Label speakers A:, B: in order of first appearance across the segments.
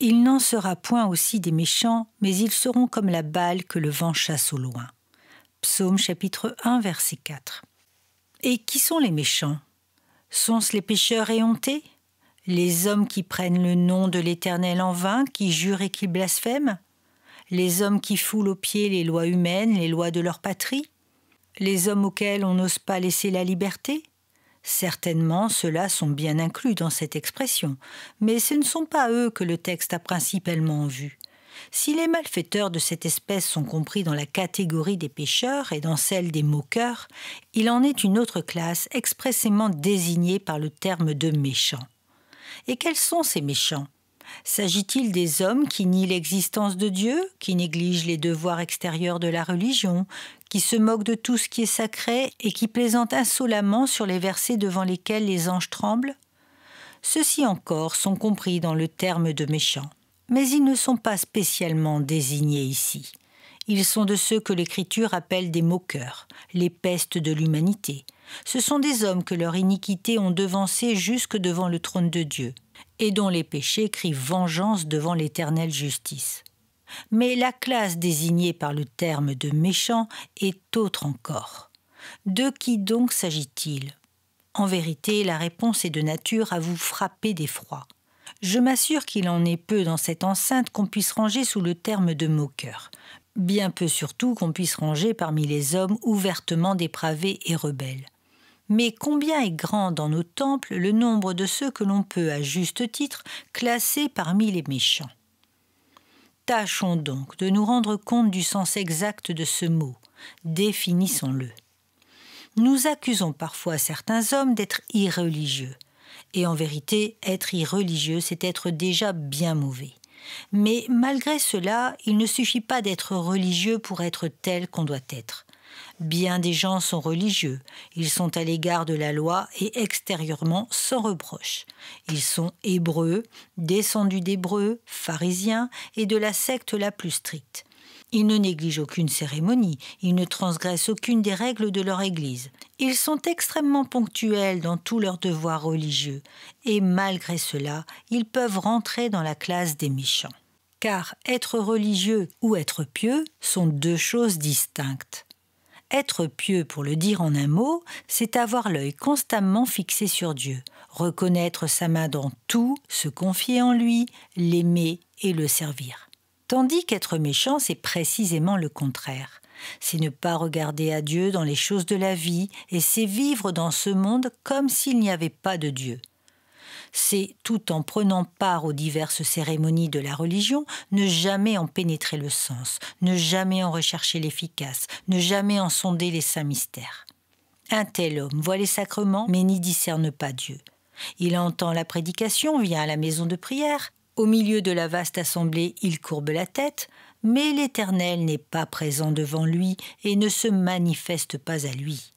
A: Il n'en sera point aussi des méchants, mais ils seront comme la balle que le vent chasse au loin. Psaume chapitre 1, verset 4. Et qui sont les méchants? Sont-ce les pécheurs éhontés? Les hommes qui prennent le nom de l'Éternel en vain, qui jurent et qui blasphèment? Les hommes qui foulent aux pieds les lois humaines, les lois de leur patrie? Les hommes auxquels on n'ose pas laisser la liberté? Certainement, ceux-là sont bien inclus dans cette expression, mais ce ne sont pas eux que le texte a principalement en vue. Si les malfaiteurs de cette espèce sont compris dans la catégorie des pécheurs et dans celle des moqueurs, il en est une autre classe expressément désignée par le terme de méchants. Et quels sont ces méchants? S'agit-il des hommes qui nient l'existence de Dieu, qui négligent les devoirs extérieurs de la religion, qui se moquent de tout ce qui est sacré et qui plaisantent insolemment sur les versets devant lesquels les anges tremblent? Ceux-ci encore sont compris dans le terme de méchants. Mais ils ne sont pas spécialement désignés ici. Ils sont de ceux que l'Écriture appelle des moqueurs, les pestes de l'humanité. Ce sont des hommes que leur iniquité ont devancé jusque devant le trône de Dieu, et dont les péchés crient vengeance devant l'éternelle justice. Mais la classe désignée par le terme de méchant est autre encore. De qui donc s'agit-il? En vérité, la réponse est de nature à vous frapper d'effroi. Je m'assure qu'il en est peu dans cette enceinte qu'on puisse ranger sous le terme de moqueur. Bien peu surtout qu'on puisse ranger parmi les hommes ouvertement dépravés et rebelles. Mais combien est grand dans nos temples le nombre de ceux que l'on peut, à juste titre, classer parmi les méchants. Tâchons donc de nous rendre compte du sens exact de ce mot. Définissons-le. Nous accusons parfois certains hommes d'être irreligieux. Et en vérité, être irreligieux, c'est être déjà bien mauvais. Mais malgré cela, il ne suffit pas d'être religieux pour être tel qu'on doit être. Bien des gens sont religieux, ils sont à l'égard de la loi et extérieurement sans reproche. Ils sont hébreux, descendus d'hébreux, pharisiens et de la secte la plus stricte. Ils ne négligent aucune cérémonie, ils ne transgressent aucune des règles de leur Église. Ils sont extrêmement ponctuels dans tous leurs devoirs religieux, et malgré cela, ils peuvent rentrer dans la classe des méchants. Car être religieux ou être pieux sont deux choses distinctes. Être pieux, pour le dire en un mot, c'est avoir l'œil constamment fixé sur Dieu, reconnaître sa main dans tout, se confier en lui, l'aimer et le servir. Tandis qu'être méchant, c'est précisément le contraire. C'est ne pas regarder à Dieu dans les choses de la vie et c'est vivre dans ce monde comme s'il n'y avait pas de Dieu. C'est, tout en prenant part aux diverses cérémonies de la religion, ne jamais en pénétrer le sens, ne jamais en rechercher l'efficace, ne jamais en sonder les saints mystères. Un tel homme voit les sacrements, mais n'y discerne pas Dieu. Il entend la prédication, vient à la maison de prière. Au milieu de la vaste assemblée, il courbe la tête, mais l'Éternel n'est pas présent devant lui et ne se manifeste pas à lui.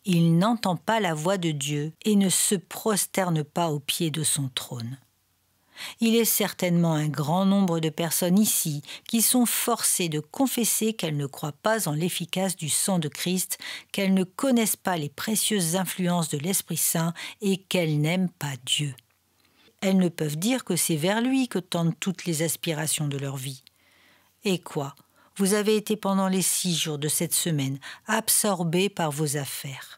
A: Il n'entend pas la voix de Dieu et ne se prosterne pas aux pieds de son trône. Il est certainement un grand nombre de personnes ici qui sont forcées de confesser qu'elles ne croient pas en l'efficace du sang de Christ, qu'elles ne connaissent pas les précieuses influences de l'Esprit Saint et qu'elles n'aiment pas Dieu. Elles ne peuvent dire que c'est vers lui que tendent toutes les aspirations de leur vie. Et quoi? Vous avez été pendant les 6 jours de cette semaine absorbés par vos affaires.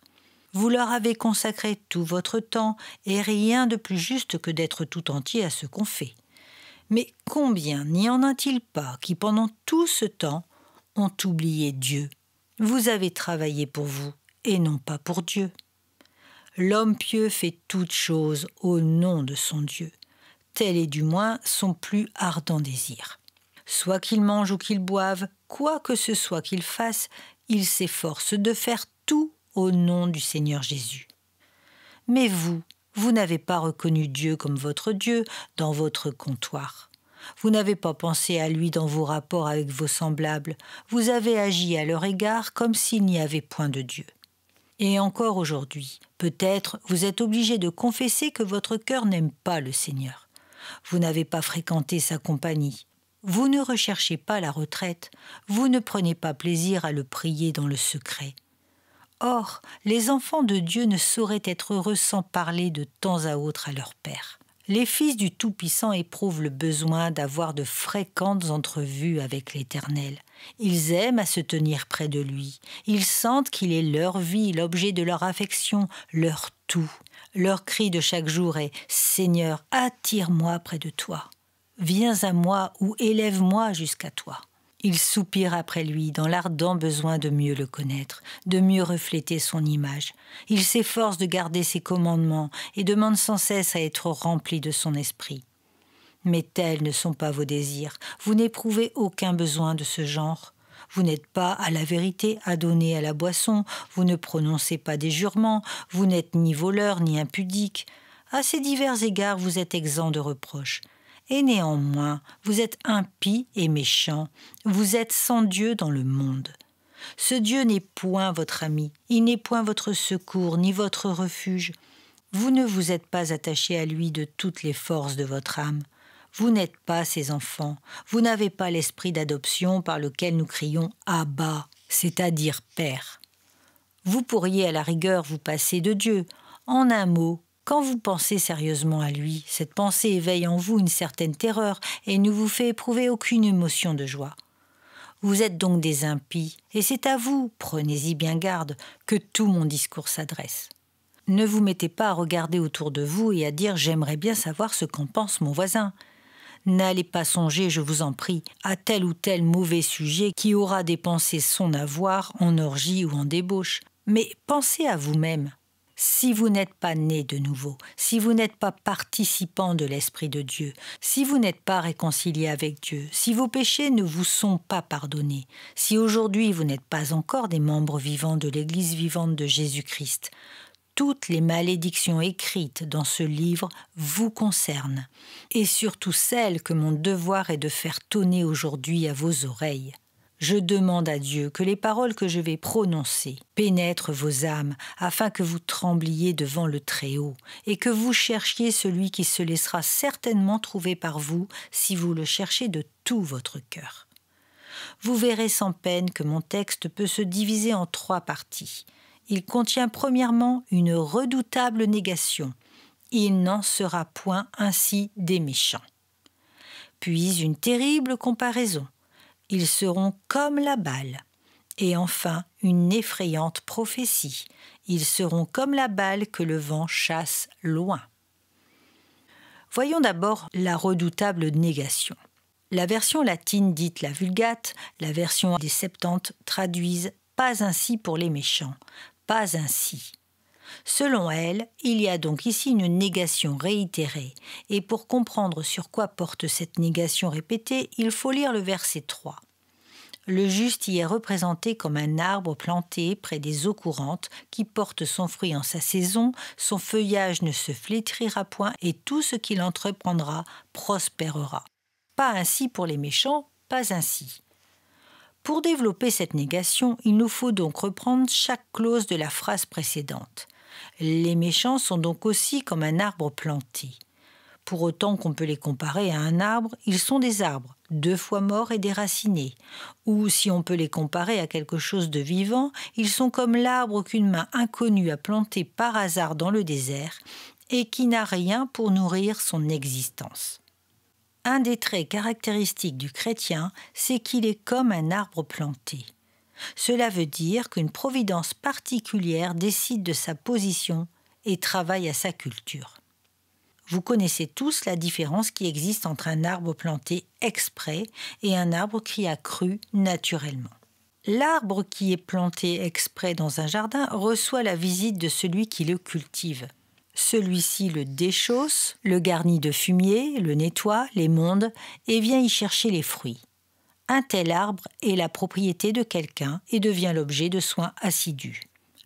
A: Vous leur avez consacré tout votre temps et rien de plus juste que d'être tout entier à ce qu'on fait. Mais combien n'y en a-t-il pas qui, pendant tout ce temps, ont oublié Dieu? Vous avez travaillé pour vous et non pas pour Dieu. L'homme pieux fait toutes choses au nom de son Dieu. Tel est du moins son plus ardent désir. Soit qu'il mange ou qu'il boive, quoi que ce soit qu'il fasse, il s'efforce de faire tout au nom du Seigneur Jésus. Mais vous n'avez pas reconnu Dieu comme votre Dieu dans votre comptoir. Vous n'avez pas pensé à lui dans vos rapports avec vos semblables. Vous avez agi à leur égard comme s'il n'y avait point de Dieu. Et encore aujourd'hui, peut-être vous êtes obligé de confesser que votre cœur n'aime pas le Seigneur. Vous n'avez pas fréquenté sa compagnie. Vous ne recherchez pas la retraite. Vous ne prenez pas plaisir à le prier dans le secret. Or, les enfants de Dieu ne sauraient être heureux sans parler de temps à autre à leur Père. Les fils du Tout-Puissant éprouvent le besoin d'avoir de fréquentes entrevues avec l'Éternel. Ils aiment à se tenir près de lui. Ils sentent qu'il est leur vie, l'objet de leur affection, leur tout. Leur cri de chaque jour est « Seigneur, attire-moi près de toi. Viens à moi ou élève-moi jusqu'à toi. » Ils soupirent après lui dans l'ardent besoin de mieux le connaître, de mieux refléter son image. Ils s'efforcent de garder ses commandements et demandent sans cesse à être remplis de son esprit. Mais tels ne sont pas vos désirs. Vous n'éprouvez aucun besoin de ce genre. Vous n'êtes pas à la vérité adonnés à la boisson, vous ne prononcez pas des jurements, vous n'êtes ni voleur ni impudique. À ces divers égards, vous êtes exempts de reproches. Et néanmoins, vous êtes impie et méchant, vous êtes sans Dieu dans le monde. Ce Dieu n'est point votre ami, il n'est point votre secours ni votre refuge. Vous ne vous êtes pas attaché à lui de toutes les forces de votre âme. Vous n'êtes pas ses enfants, vous n'avez pas l'esprit d'adoption par lequel nous crions « Abba », c'est-à-dire « Père ». Vous pourriez à la rigueur vous passer de Dieu. En un mot, quand vous pensez sérieusement à lui, cette pensée éveille en vous une certaine terreur et ne vous fait éprouver aucune émotion de joie. Vous êtes donc des impies, et c'est à vous, prenez-y bien garde, que tout mon discours s'adresse. Ne vous mettez pas à regarder autour de vous et à dire « j'aimerais bien savoir ce qu'en pense mon voisin ». N'allez pas songer, je vous en prie, à tel ou tel mauvais sujet qui aura dépensé son avoir en orgie ou en débauche, mais pensez à vous-même. Si vous n'êtes pas né de nouveau, si vous n'êtes pas participant de l'Esprit de Dieu, si vous n'êtes pas réconcilié avec Dieu, si vos péchés ne vous sont pas pardonnés, si aujourd'hui vous n'êtes pas encore des membres vivants de l'Église vivante de Jésus-Christ, toutes les malédictions écrites dans ce livre vous concernent, et surtout celles que mon devoir est de faire tonner aujourd'hui à vos oreilles. Je demande à Dieu que les paroles que je vais prononcer pénètrent vos âmes afin que vous trembliez devant le Très-Haut et que vous cherchiez celui qui se laissera certainement trouver par vous si vous le cherchez de tout votre cœur. Vous verrez sans peine que mon texte peut se diviser en 3 parties. Il contient premièrement une redoutable négation. Il n'en sera point ainsi des méchants. Puis une terrible comparaison. Ils seront comme la balle. Et enfin, une effrayante prophétie. Ils seront comme la balle que le vent chasse loin. Voyons d'abord la redoutable négation. La version latine dite la Vulgate, la version des Septante traduisent « pas ainsi pour les méchants », « pas ainsi ». Selon elle, il y a donc ici une négation réitérée, et pour comprendre sur quoi porte cette négation répétée, il faut lire le verset 3. Le juste y est représenté comme un arbre planté près des eaux courantes qui porte son fruit en sa saison, son feuillage ne se flétrira point et tout ce qu'il entreprendra prospérera. Pas ainsi pour les méchants, pas ainsi. Pour développer cette négation, il nous faut donc reprendre chaque clause de la phrase précédente. Les méchants sont donc aussi comme un arbre planté. Pour autant qu'on peut les comparer à un arbre, ils sont des arbres, 2 fois morts et déracinés. Ou si on peut les comparer à quelque chose de vivant, ils sont comme l'arbre qu'une main inconnue a planté par hasard dans le désert et qui n'a rien pour nourrir son existence. Un des traits caractéristiques du chrétien, c'est qu'il est comme un arbre planté. Cela veut dire qu'une providence particulière décide de sa position et travaille à sa culture. Vous connaissez tous la différence qui existe entre un arbre planté exprès et un arbre qui a cru naturellement. L'arbre qui est planté exprès dans un jardin reçoit la visite de celui qui le cultive. Celui-ci le déchausse, le garnit de fumier, le nettoie, l'émonde et vient y chercher les fruits. Un tel arbre est la propriété de quelqu'un et devient l'objet de soins assidus.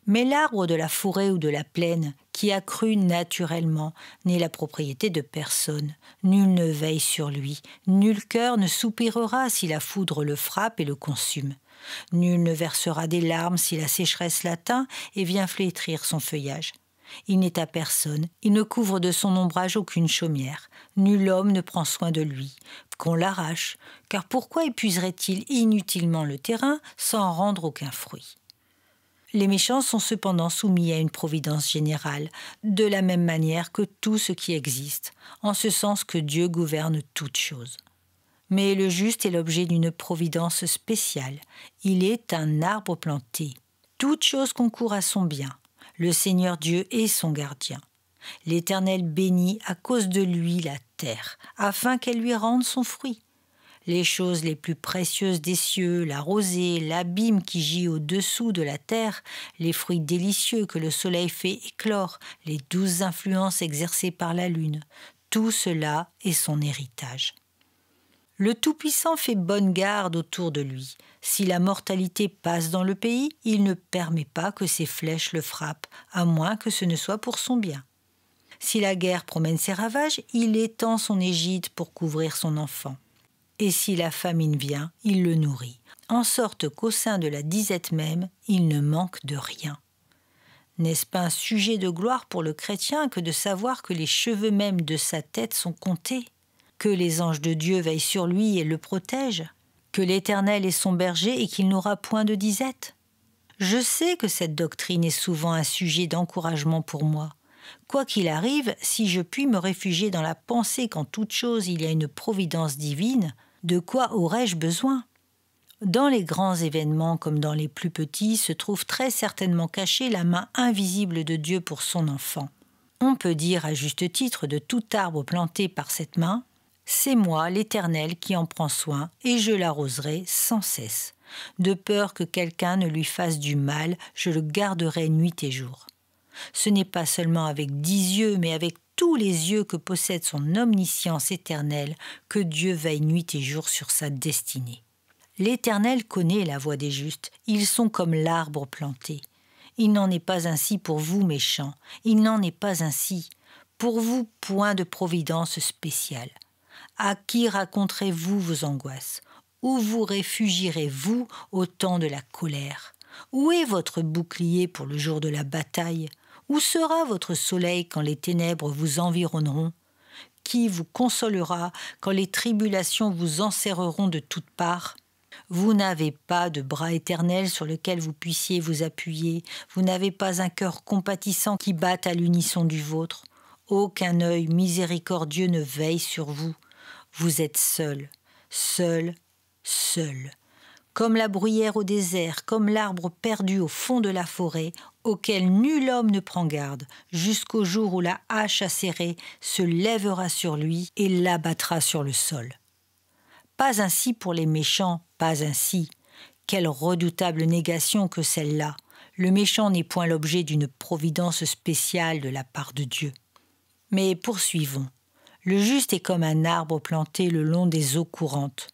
A: Mais l'arbre de la forêt ou de la plaine, qui a cru naturellement, n'est la propriété de personne. Nul ne veille sur lui, nul cœur ne soupirera si la foudre le frappe et le consume. Nul ne versera des larmes si la sécheresse l'atteint et vient flétrir son feuillage. Il n'est à personne, il ne couvre de son ombrage aucune chaumière. Nul homme ne prend soin de lui, qu'on l'arrache, car pourquoi épuiserait-il inutilement le terrain sans en rendre aucun fruit ? Les méchants sont cependant soumis à une providence générale, de la même manière que tout ce qui existe, en ce sens que Dieu gouverne toutes choses. Mais le juste est l'objet d'une providence spéciale. Il est un arbre planté. Toute chose concourt à son bien. Le Seigneur Dieu est son gardien. L'Éternel bénit à cause de lui la terre, afin qu'elle lui rende son fruit. Les choses les plus précieuses des cieux, la rosée, l'abîme qui gît au-dessous de la terre, les fruits délicieux que le soleil fait éclore, les douces influences exercées par la lune, tout cela est son héritage. Le Tout-Puissant fait bonne garde autour de lui. Si la mortalité passe dans le pays, il ne permet pas que ses flèches le frappent, à moins que ce ne soit pour son bien. Si la guerre promène ses ravages, il étend son égide pour couvrir son enfant. Et si la famine vient, il le nourrit, en sorte qu'au sein de la disette même, il ne manque de rien. N'est-ce pas un sujet de gloire pour le chrétien que de savoir que les cheveux même de sa tête sont comptés, que les anges de Dieu veillent sur lui et le protègent, que l'Éternel est son berger et qu'il n'aura point de disette? Je sais que cette doctrine est souvent un sujet d'encouragement pour moi. Quoi qu'il arrive, si je puis me réfugier dans la pensée qu'en toute chose il y a une providence divine, de quoi aurais-je besoin? Dans les grands événements comme dans les plus petits se trouve très certainement cachée la main invisible de Dieu pour son enfant. On peut dire à juste titre de tout arbre planté par cette main: « C'est moi, l'Éternel, qui en prends soin, et je l'arroserai sans cesse. De peur que quelqu'un ne lui fasse du mal, je le garderai nuit et jour. » Ce n'est pas seulement avec 10 yeux, mais avec tous les yeux que possède son omniscience éternelle que Dieu veille nuit et jour sur sa destinée. L'Éternel connaît la voie des justes, ils sont comme l'arbre planté. Il n'en est pas ainsi pour vous, méchants, il n'en est pas ainsi. Pour vous, point de providence spéciale. À qui raconterez-vous vos angoisses? Où vous réfugierez-vous au temps de la colère? Où est votre bouclier pour le jour de la bataille? Où sera votre soleil quand les ténèbres vous environneront? Qui vous consolera quand les tribulations vous enserreront de toutes parts? Vous n'avez pas de bras éternel sur lequel vous puissiez vous appuyer. Vous n'avez pas un cœur compatissant qui batte à l'unisson du vôtre. Aucun œil miséricordieux ne veille sur vous. Vous êtes seul, seul, seul. Comme la bruyère au désert, comme l'arbre perdu au fond de la forêt, auquel nul homme ne prend garde, jusqu'au jour où la hache acérée se lèvera sur lui et l'abattra sur le sol. Pas ainsi pour les méchants, pas ainsi. Quelle redoutable négation que celle-là. Le méchant n'est point l'objet d'une providence spéciale de la part de Dieu. Mais poursuivons. Le juste est comme un arbre planté le long des eaux courantes.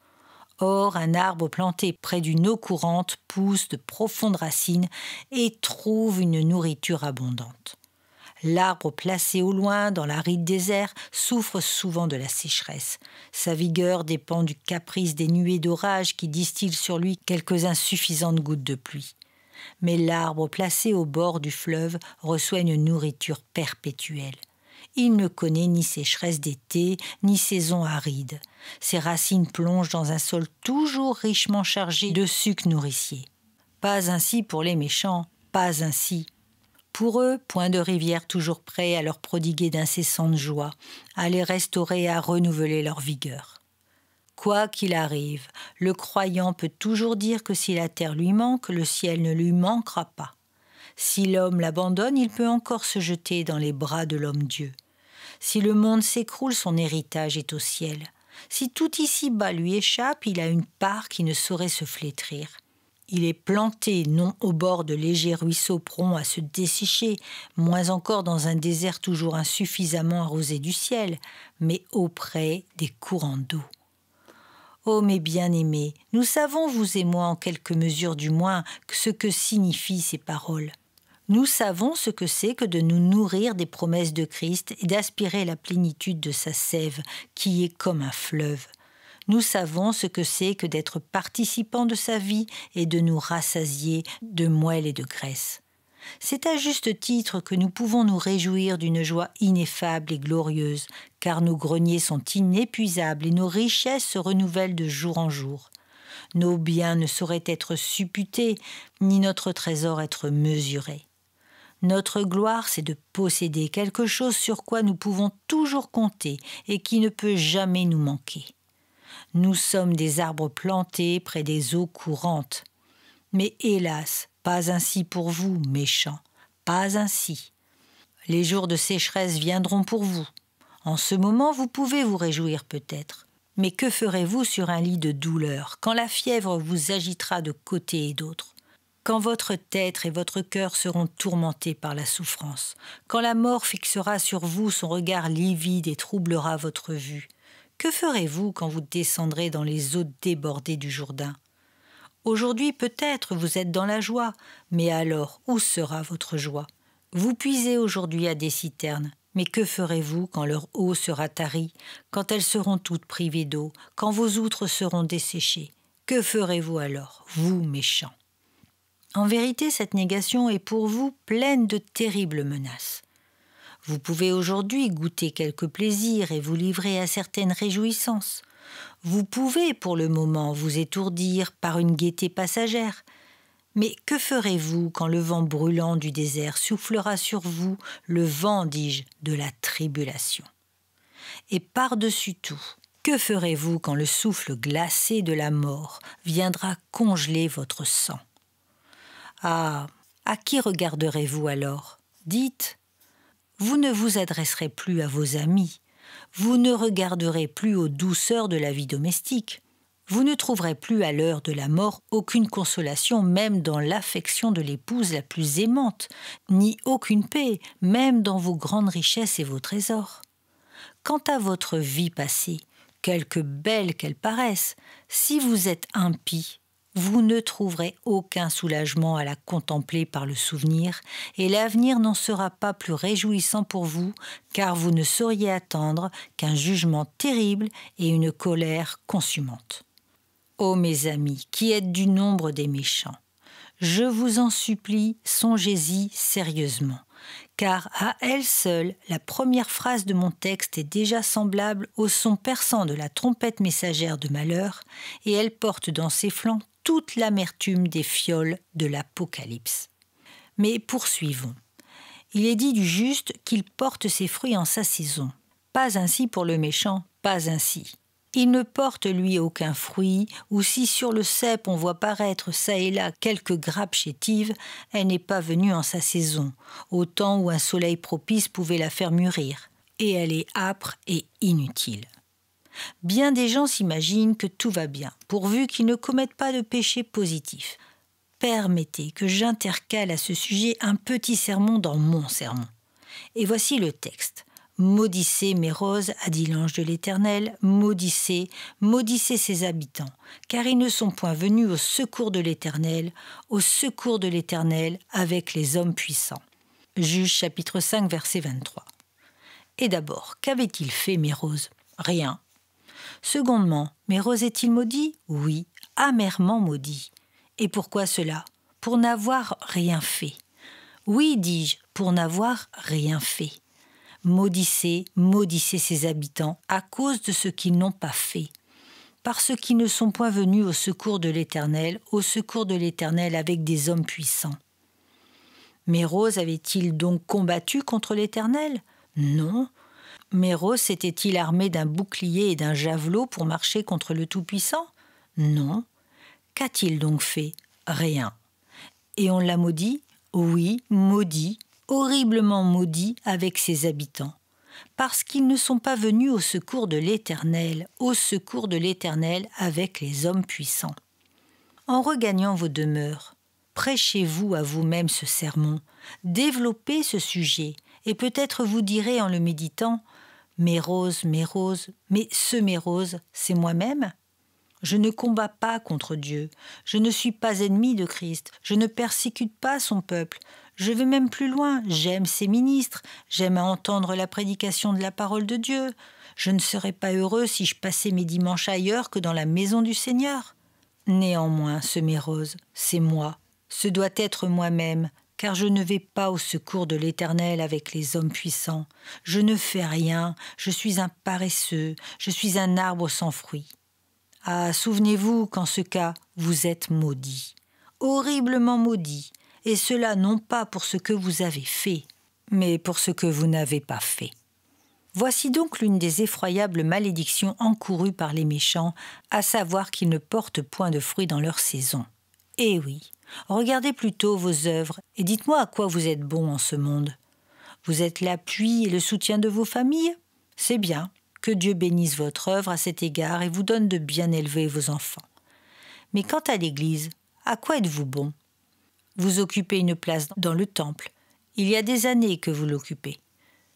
A: Or, un arbre planté près d'une eau courante pousse de profondes racines et trouve une nourriture abondante. L'arbre placé au loin dans l'aride désert souffre souvent de la sécheresse. Sa vigueur dépend du caprice des nuées d'orage qui distillent sur lui quelques insuffisantes gouttes de pluie. Mais l'arbre placé au bord du fleuve reçoit une nourriture perpétuelle. Il ne connaît ni sécheresse d'été, ni saison aride. Ses racines plongent dans un sol toujours richement chargé de sucs nourriciers. Pas ainsi pour les méchants, pas ainsi. Pour eux, point de rivière toujours prêt à leur prodiguer d'incessantes joies, à les restaurer et à renouveler leur vigueur. Quoi qu'il arrive, le croyant peut toujours dire que si la terre lui manque, le ciel ne lui manquera pas. Si l'homme l'abandonne, il peut encore se jeter dans les bras de l'homme-dieu. Si le monde s'écroule, son héritage est au ciel. Si tout ici-bas lui échappe, il a une part qui ne saurait se flétrir. Il est planté non au bord de légers ruisseaux prompts à se dessécher, moins encore dans un désert toujours insuffisamment arrosé du ciel, mais auprès des courants d'eau. Ô mes bien-aimés, nous savons, vous et moi, en quelque mesure du moins, ce que signifient ces paroles. Nous savons ce que c'est que de nous nourrir des promesses de Christ et d'aspirer la plénitude de sa sève, qui est comme un fleuve. Nous savons ce que c'est que d'être participants de sa vie et de nous rassasier de moelle et de graisse. C'est à juste titre que nous pouvons nous réjouir d'une joie ineffable et glorieuse, car nos greniers sont inépuisables et nos richesses se renouvellent de jour en jour. nos biens ne sauraient être supputés, ni notre trésor être mesuré. Notre gloire, c'est de posséder quelque chose sur quoi nous pouvons toujours compter et qui ne peut jamais nous manquer. Nous sommes des arbres plantés près des eaux courantes. Mais hélas, pas ainsi pour vous, méchants, pas ainsi. Les jours de sécheresse viendront pour vous. En ce moment, vous pouvez vous réjouir peut-être. Mais que ferez-vous sur un lit de douleur, quand la fièvre vous agitera de côté et d'autre ? Quand votre tête et votre cœur seront tourmentés par la souffrance, quand la mort fixera sur vous son regard livide et troublera votre vue, que ferez-vous quand vous descendrez dans les eaux débordées du Jourdain ? Aujourd'hui, peut-être, vous êtes dans la joie, mais alors, où sera votre joie ? Vous puisez aujourd'hui à des citernes, mais que ferez-vous quand leur eau sera tarie, quand elles seront toutes privées d'eau, quand vos outres seront desséchées ? Que ferez-vous alors, vous méchants ? En vérité, cette négation est pour vous pleine de terribles menaces. Vous pouvez aujourd'hui goûter quelques plaisirs et vous livrer à certaines réjouissances. Vous pouvez, pour le moment, vous étourdir par une gaieté passagère. Mais que ferez-vous quand le vent brûlant du désert soufflera sur vous, le vent, dis-je, de la tribulation ? Et par-dessus tout, que ferez-vous quand le souffle glacé de la mort viendra congeler votre sang ? Ah, à qui regarderez-vous alors ? Dites, vous ne vous adresserez plus à vos amis, vous ne regarderez plus aux douceurs de la vie domestique, vous ne trouverez plus à l'heure de la mort aucune consolation, même dans l'affection de l'épouse la plus aimante, ni aucune paix, même dans vos grandes richesses et vos trésors. Quant à votre vie passée, quelque belle qu'elle paraisse, si vous êtes impie, vous ne trouverez aucun soulagement à la contempler par le souvenir, et l'avenir n'en sera pas plus réjouissant pour vous, car vous ne sauriez attendre qu'un jugement terrible et une colère consumante. Ô mes amis, qui êtes du nombre des méchants, je vous en supplie, songez-y sérieusement, car à elle seule, la première phrase de mon texte est déjà semblable au son perçant de la trompette messagère de malheur, et elle porte dans ses flancs toute l'amertume des fioles de l'Apocalypse. Mais poursuivons. Il est dit du juste qu'il porte ses fruits en sa saison. Pas ainsi pour le méchant, pas ainsi. Il ne porte, lui, aucun fruit, ou si sur le cep on voit paraître çà et là quelques grappes chétives, elle n'est pas venue en sa saison, au temps où un soleil propice pouvait la faire mûrir, et elle est âpre et inutile. Bien des gens s'imaginent que tout va bien, pourvu qu'ils ne commettent pas de péché positif. Permettez que j'intercale à ce sujet un petit sermon dans mon sermon. Et voici le texte. Maudissez mes roses, a dit l'ange de l'Éternel, maudissez, maudissez ses habitants, car ils ne sont point venus au secours de l'Éternel avec les hommes puissants. Juge chapitre 5, verset 23. Et d'abord, qu'avait-il fait mes roses ? Rien. Secondement, mes roses est-il maudit ? Oui, amèrement maudit. Et pourquoi cela ? Pour n'avoir rien fait. Oui, dis-je, pour n'avoir rien fait. Maudissez, maudissez ses habitants à cause de ce qu'ils n'ont pas fait. Parce qu'ils ne sont point venus au secours de l'Éternel avec des hommes puissants. Mes roses avaient-ils donc combattu contre l'Éternel ? Non. Méros s'était-il armé d'un bouclier et d'un javelot pour marcher contre le Tout-Puissant ? Non. Qu'a-t-il donc fait ? Rien. Et on l'a maudit ? Oui, maudit, horriblement maudit avec ses habitants. Parce qu'ils ne sont pas venus au secours de l'Éternel avec les hommes puissants. En regagnant vos demeures, prêchez-vous à vous-même ce sermon, développez ce sujet, et peut-être vous direz en le méditant « Mes roses, mais ce mes roses, c'est moi-même ?» Je ne combats pas contre Dieu, je ne suis pas ennemi de Christ, je ne persécute pas son peuple, je vais même plus loin, j'aime ses ministres, j'aime à entendre la prédication de la parole de Dieu, je ne serais pas heureux si je passais mes dimanches ailleurs que dans la maison du Seigneur. Néanmoins, ce mes roses, c'est moi, ce doit être moi-même, car je ne vais pas au secours de l'Éternel avec les hommes puissants. Je ne fais rien, je suis un paresseux, je suis un arbre sans fruit. Ah, souvenez-vous qu'en ce cas, vous êtes maudit, horriblement maudit, et cela non pas pour ce que vous avez fait, mais pour ce que vous n'avez pas fait. Voici donc l'une des effroyables malédictions encourues par les méchants, à savoir qu'ils ne portent point de fruits dans leur saison. Eh oui, regardez plutôt vos œuvres et dites-moi à quoi vous êtes bon en ce monde. Vous êtes l'appui et le soutien de vos familles? C'est bien, que Dieu bénisse votre œuvre à cet égard et vous donne de bien élever vos enfants. Mais quant à l'Église, à quoi êtes-vous bon? Vous occupez une place dans le temple. Il y a des années que vous l'occupez.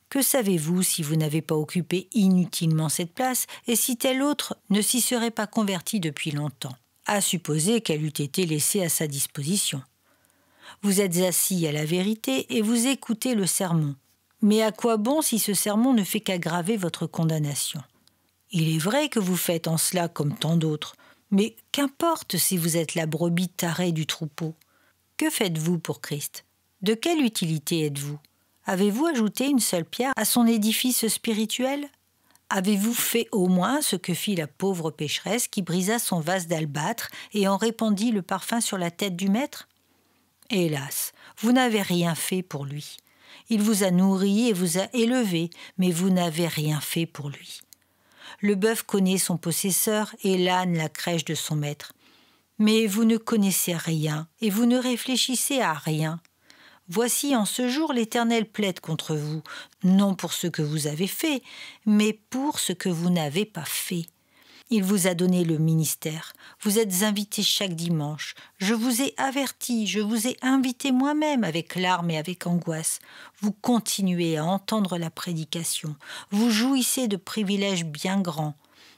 A: Que savez-vous si vous n'avez pas occupé inutilement cette place et si telle autre ne s'y serait pas convertie depuis longtemps, à supposer qu'elle eût été laissée à sa disposition? Vous êtes assis à la vérité et vous écoutez le sermon. Mais à quoi bon si ce sermon ne fait qu'aggraver votre condamnation? Il est vrai que vous faites en cela comme tant d'autres, mais qu'importe si vous êtes la brebis tarée du troupeau? Que faites-vous pour Christ? De quelle utilité êtes-vous? Avez-vous ajouté une seule pierre à son édifice spirituel? Avez-vous fait au moins ce que fit la pauvre pécheresse qui brisa son vase d'albâtre et en répandit le parfum sur la tête du maître? Hélas, vous n'avez rien fait pour lui. Il vous a nourri et vous a élevé, mais vous n'avez rien fait pour lui. Le bœuf connaît son possesseur et l'âne la crèche de son maître. Mais vous ne connaissez rien et vous ne réfléchissez à rien. Voici en ce jour l'Éternel plaide contre vous, non pour ce que vous avez fait, mais pour ce que vous n'avez pas fait. Il vous a donné le ministère. Vous êtes invités chaque dimanche. Je vous ai averti, je vous ai invité moi-même avec larmes et avec angoisse. Vous continuez à entendre la prédication. Vous jouissez de privilèges bien grands.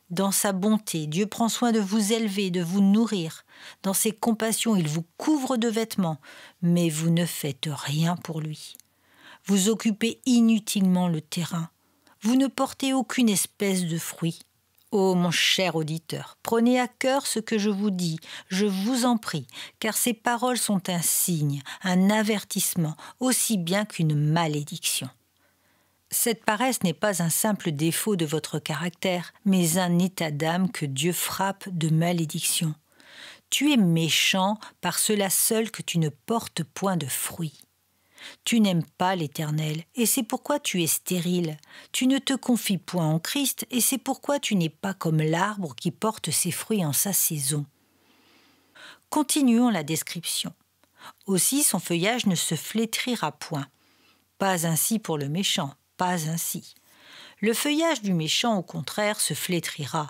A: Dans sa bonté, Dieu prend soin de vous élever, de vous nourrir. Dans ses compassions, il vous couvre de vêtements, mais vous ne faites rien pour lui. Vous occupez inutilement le terrain. Vous ne portez aucune espèce de fruit. Ô mon cher auditeur, prenez à cœur ce que je vous dis, je vous en prie, car ces paroles sont un signe, un avertissement, aussi bien qu'une malédiction. Cette paresse n'est pas un simple défaut de votre caractère, mais un état d'âme que Dieu frappe de malédiction. Tu es méchant par cela seul que tu ne portes point de fruits. Tu n'aimes pas l'Éternel, et c'est pourquoi tu es stérile. Tu ne te confies point en Christ, et c'est pourquoi tu n'es pas comme l'arbre qui porte ses fruits en sa saison. Continuons la description. Aussi son feuillage ne se flétrira point. Pas ainsi pour le méchant, pas ainsi. Le feuillage du méchant, au contraire, se flétrira.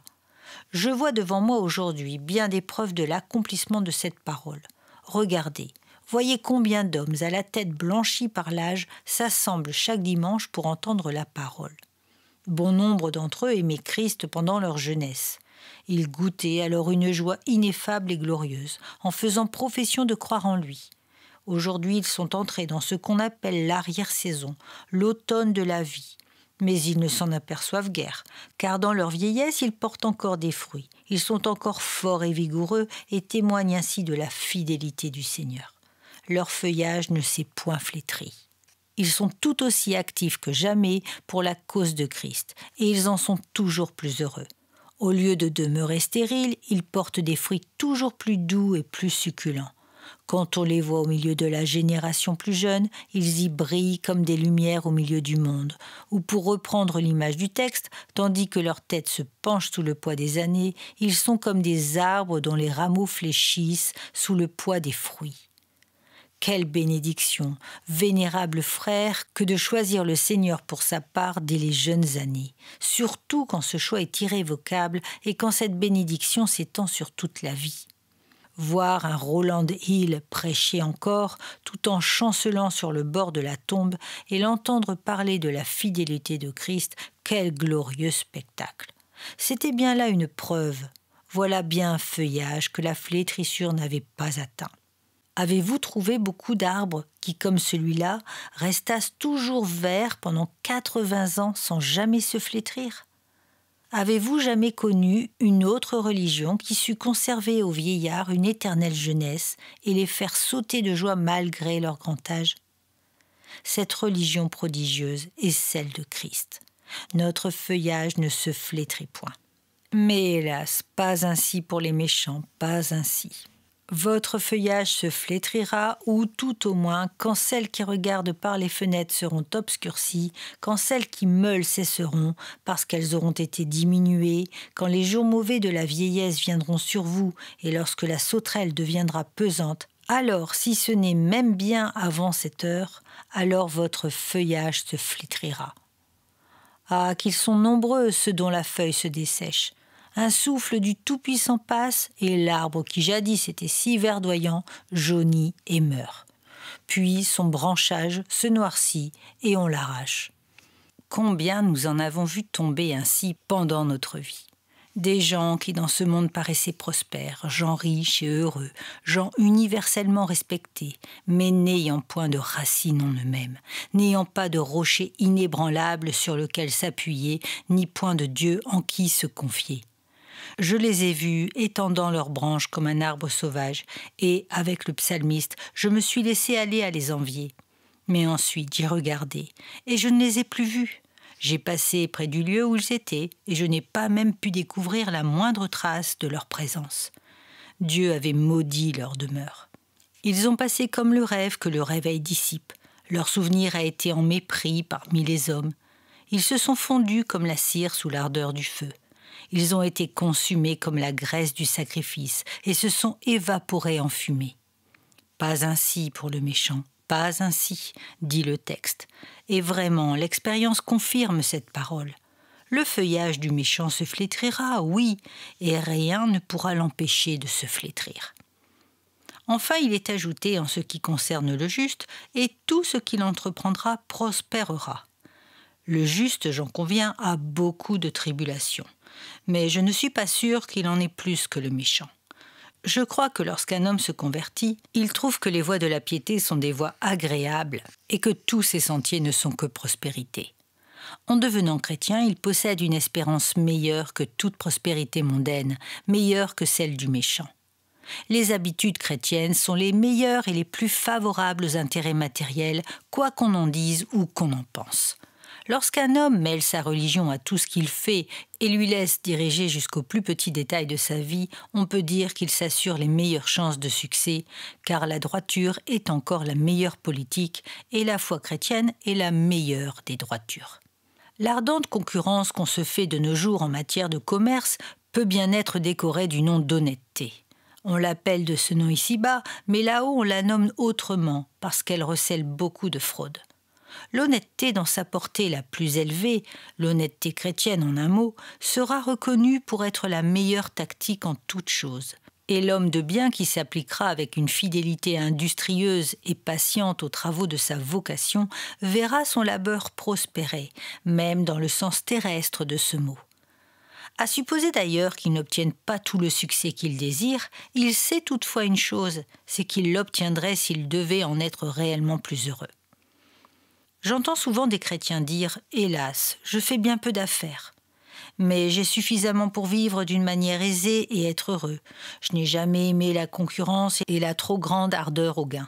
A: Je vois devant moi aujourd'hui bien des preuves de l'accomplissement de cette parole. Regardez. Voyez combien d'hommes à la tête blanchie par l'âge s'assemblent chaque dimanche pour entendre la parole. Bon nombre d'entre eux aimaient Christ pendant leur jeunesse. Ils goûtaient alors une joie ineffable et glorieuse, en faisant profession de croire en lui. Aujourd'hui, ils sont entrés dans ce qu'on appelle l'arrière-saison, l'automne de la vie. Mais ils ne s'en aperçoivent guère, car dans leur vieillesse, ils portent encore des fruits. Ils sont encore forts et vigoureux et témoignent ainsi de la fidélité du Seigneur. Leur feuillage ne s'est point flétri. Ils sont tout aussi actifs que jamais pour la cause de Christ, et ils en sont toujours plus heureux. Au lieu de demeurer stériles, ils portent des fruits toujours plus doux et plus succulents. Quand on les voit au milieu de la génération plus jeune, ils y brillent comme des lumières au milieu du monde. Ou pour reprendre l'image du texte, tandis que leur tête se penche sous le poids des années, ils sont comme des arbres dont les rameaux fléchissent sous le poids des fruits. Quelle bénédiction, vénérable frère, que de choisir le Seigneur pour sa part dès les jeunes années, surtout quand ce choix est irrévocable et quand cette bénédiction s'étend sur toute la vie. Voir un Rowland Hill prêcher encore, tout en chancelant sur le bord de la tombe, et l'entendre parler de la fidélité de Christ, quel glorieux spectacle! C'était bien là une preuve. Voilà bien un feuillage que la flétrissure n'avait pas atteint. Avez-vous trouvé beaucoup d'arbres qui, comme celui-là, restassent toujours verts pendant 80 ans sans jamais se flétrir? Avez-vous jamais connu une autre religion qui sut conserver aux vieillards une éternelle jeunesse et les faire sauter de joie malgré leur grand âge? Cette religion prodigieuse est celle de Christ. Notre feuillage ne se flétrit point. Mais hélas, pas ainsi pour les méchants, pas ainsi. Votre feuillage se flétrira, ou tout au moins, quand celles qui regardent par les fenêtres seront obscurcies, quand celles qui meulent cesseront, parce qu'elles auront été diminuées, quand les jours mauvais de la vieillesse viendront sur vous, et lorsque la sauterelle deviendra pesante, alors, si ce n'est même bien avant cette heure, alors votre feuillage se flétrira. Ah, qu'ils sont nombreux ceux dont la feuille se dessèche. Un souffle du Tout-Puissant passe et l'arbre qui jadis était si verdoyant jaunit et meurt. Puis son branchage se noircit et on l'arrache. Combien nous en avons vu tomber ainsi pendant notre vie? Des gens qui dans ce monde paraissaient prospères, gens riches et heureux, gens universellement respectés, mais n'ayant point de racines en eux-mêmes, n'ayant pas de rocher inébranlable sur lequel s'appuyer, ni point de Dieu en qui se confier. Je les ai vus étendant leurs branches comme un arbre sauvage, et, avec le psalmiste, je me suis laissé aller à les envier. Mais ensuite j'ai regardé, et je ne les ai plus vus. J'ai passé près du lieu où ils étaient, et je n'ai pas même pu découvrir la moindre trace de leur présence. Dieu avait maudit leur demeure. Ils ont passé comme le rêve que le réveil dissipe. Leur souvenir a été en mépris parmi les hommes. Ils se sont fondus comme la cire sous l'ardeur du feu. Ils ont été consumés comme la graisse du sacrifice et se sont évaporés en fumée. Pas ainsi pour le méchant, pas ainsi, dit le texte. Et vraiment, l'expérience confirme cette parole. Le feuillage du méchant se flétrira, oui, et rien ne pourra l'empêcher de se flétrir. Enfin, il est ajouté en ce qui concerne le juste, et tout ce qu'il entreprendra prospérera. Le juste, j'en conviens, a beaucoup de tribulations. Mais je ne suis pas sûre qu'il en ait plus que le méchant. Je crois que lorsqu'un homme se convertit, il trouve que les voies de la piété sont des voies agréables et que tous ces sentiers ne sont que prospérité. En devenant chrétien, il possède une espérance meilleure que toute prospérité mondaine, meilleure que celle du méchant. Les habitudes chrétiennes sont les meilleures et les plus favorables aux intérêts matériels, quoi qu'on en dise ou qu'on en pense. Lorsqu'un homme mêle sa religion à tout ce qu'il fait et lui laisse diriger jusqu'aux plus petits détails de sa vie, on peut dire qu'il s'assure les meilleures chances de succès, car la droiture est encore la meilleure politique et la foi chrétienne est la meilleure des droitures. L'ardente concurrence qu'on se fait de nos jours en matière de commerce peut bien être décorée du nom d'honnêteté. On l'appelle de ce nom ici-bas, mais là-haut on la nomme autrement, parce qu'elle recèle beaucoup de fraude. L'honnêteté dans sa portée la plus élevée, l'honnêteté chrétienne en un mot, sera reconnue pour être la meilleure tactique en toute chose. Et l'homme de bien qui s'appliquera avec une fidélité industrieuse et patiente aux travaux de sa vocation verra son labeur prospérer, même dans le sens terrestre de ce mot. À supposer d'ailleurs qu'il n'obtienne pas tout le succès qu'il désire, il sait toutefois une chose, c'est qu'il l'obtiendrait s'il devait en être réellement plus heureux. J'entends souvent des chrétiens dire « Hélas, je fais bien peu d'affaires. Mais j'ai suffisamment pour vivre d'une manière aisée et être heureux. Je n'ai jamais aimé la concurrence et la trop grande ardeur au gain.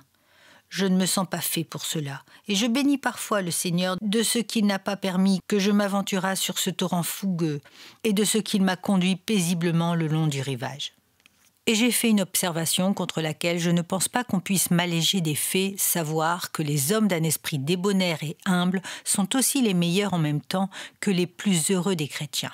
A: Je ne me sens pas fait pour cela, et je bénis parfois le Seigneur de ce qu'il n'a pas permis que je m'aventurasse sur ce torrent fougueux et de ce qu'il m'a conduit paisiblement le long du rivage. » Et j'ai fait une observation contre laquelle je ne pense pas qu'on puisse m'alléger des faits, savoir que les hommes d'un esprit débonnaire et humble sont aussi les meilleurs en même temps que les plus heureux des chrétiens,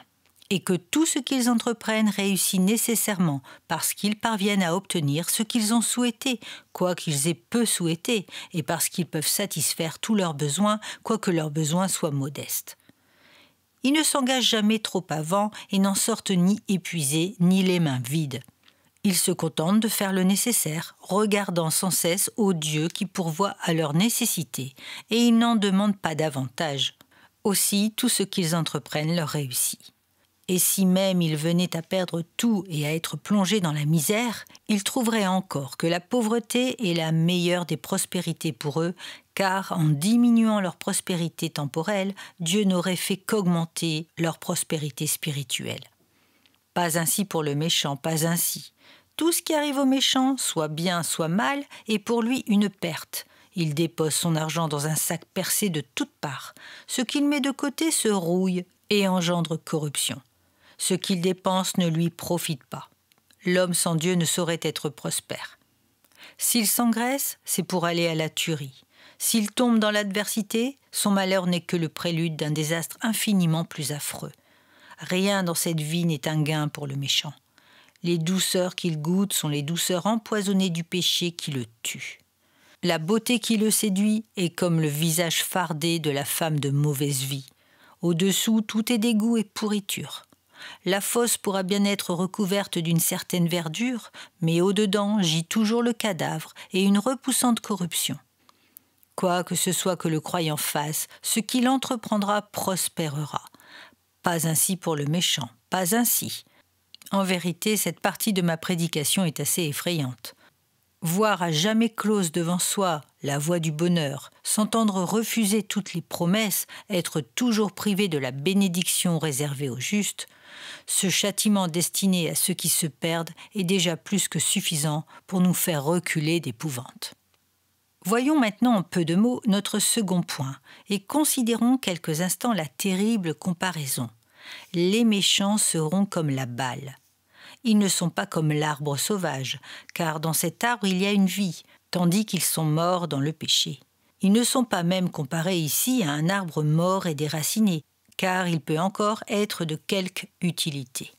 A: et que tout ce qu'ils entreprennent réussit nécessairement parce qu'ils parviennent à obtenir ce qu'ils ont souhaité, quoiqu'ils aient peu souhaité, et parce qu'ils peuvent satisfaire tous leurs besoins, quoique leurs besoins soient modestes. Ils ne s'engagent jamais trop avant et n'en sortent ni épuisés, ni les mains vides. Ils se contentent de faire le nécessaire, regardant sans cesse au Dieu qui pourvoit à leurs nécessités, et ils n'en demandent pas davantage. Aussi, tout ce qu'ils entreprennent leur réussit. Et si même ils venaient à perdre tout et à être plongés dans la misère, ils trouveraient encore que la pauvreté est la meilleure des prospérités pour eux, car en diminuant leur prospérité temporelle, Dieu n'aurait fait qu'augmenter leur prospérité spirituelle. Pas ainsi pour le méchant, pas ainsi. Tout ce qui arrive au méchant, soit bien, soit mal, est pour lui une perte. Il dépose son argent dans un sac percé de toutes parts. Ce qu'il met de côté se rouille et engendre corruption. Ce qu'il dépense ne lui profite pas. L'homme sans Dieu ne saurait être prospère. S'il s'engraisse, c'est pour aller à la tuerie. S'il tombe dans l'adversité, son malheur n'est que le prélude d'un désastre infiniment plus affreux. Rien dans cette vie n'est un gain pour le méchant. Les douceurs qu'il goûte sont les douceurs empoisonnées du péché qui le tue. La beauté qui le séduit est comme le visage fardé de la femme de mauvaise vie. Au-dessous, tout est dégoût et pourriture. La fosse pourra bien être recouverte d'une certaine verdure, mais au-dedans gît toujours le cadavre et une repoussante corruption. Quoi que ce soit que le croyant fasse, ce qu'il entreprendra prospérera. Pas ainsi pour le méchant, pas ainsi. En vérité, cette partie de ma prédication est assez effrayante. Voir à jamais close devant soi la voie du bonheur, s'entendre refuser toutes les promesses, être toujours privé de la bénédiction réservée aux justes, ce châtiment destiné à ceux qui se perdent est déjà plus que suffisant pour nous faire reculer d'épouvante. Voyons maintenant en peu de mots notre second point et considérons quelques instants la terrible comparaison. Les méchants seront comme la balle. Ils ne sont pas comme l'arbre sauvage, car dans cet arbre il y a une vie, tandis qu'ils sont morts dans le péché. Ils ne sont pas même comparés ici à un arbre mort et déraciné, car il peut encore être de quelque utilité.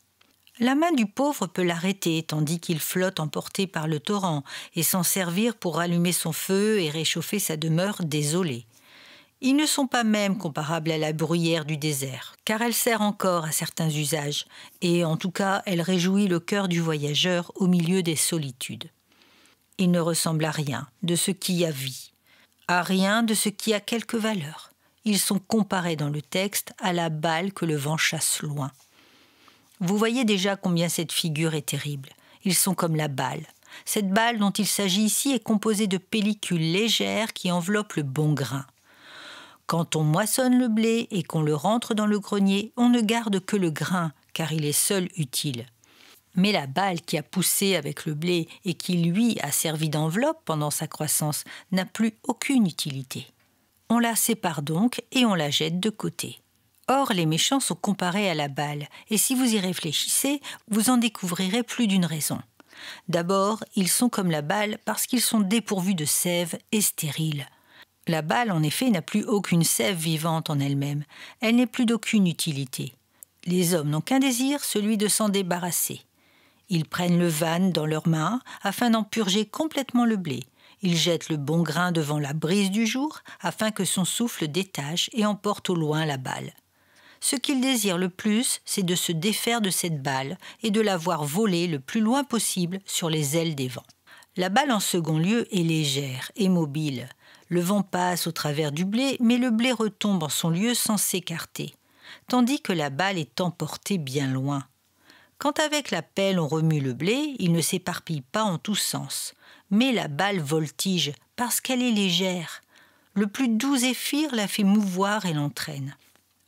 A: La main du pauvre peut l'arrêter, tandis qu'il flotte emporté par le torrent, et s'en servir pour rallumer son feu et réchauffer sa demeure désolée. Ils ne sont pas même comparables à la bruyère du désert, car elle sert encore à certains usages, et en tout cas elle réjouit le cœur du voyageur au milieu des solitudes. Ils ne ressemblent à rien de ce qui a vie, à rien de ce qui a quelque valeur. Ils sont comparés dans le texte à la balle que le vent chasse loin. Vous voyez déjà combien cette figure est terrible. Ils sont comme la balle. Cette balle dont il s'agit ici est composée de pellicules légères qui enveloppent le bon grain. Quand on moissonne le blé et qu'on le rentre dans le grenier, on ne garde que le grain, car il est seul utile. Mais la balle qui a poussé avec le blé et qui, lui, a servi d'enveloppe pendant sa croissance, n'a plus aucune utilité. On la sépare donc et on la jette de côté. Or, les méchants sont comparés à la balle, et si vous y réfléchissez, vous en découvrirez plus d'une raison. D'abord, ils sont comme la balle parce qu'ils sont dépourvus de sève et stériles. La balle, en effet, n'a plus aucune sève vivante en elle-même. Elle n'est plus d'aucune utilité. Les hommes n'ont qu'un désir, celui de s'en débarrasser. Ils prennent le van dans leurs mains afin d'en purger complètement le blé. Ils jettent le bon grain devant la brise du jour afin que son souffle détache et emporte au loin la balle. Ce qu'ils désirent le plus, c'est de se défaire de cette balle et de la voir voler le plus loin possible sur les ailes des vents. La balle, en second lieu, est légère et mobile. Le vent passe au travers du blé, mais le blé retombe en son lieu sans s'écarter, tandis que la balle est emportée bien loin. Quand avec la pelle on remue le blé, il ne s'éparpille pas en tous sens, mais la balle voltige parce qu'elle est légère. Le plus doux zéphyr la fait mouvoir et l'entraîne.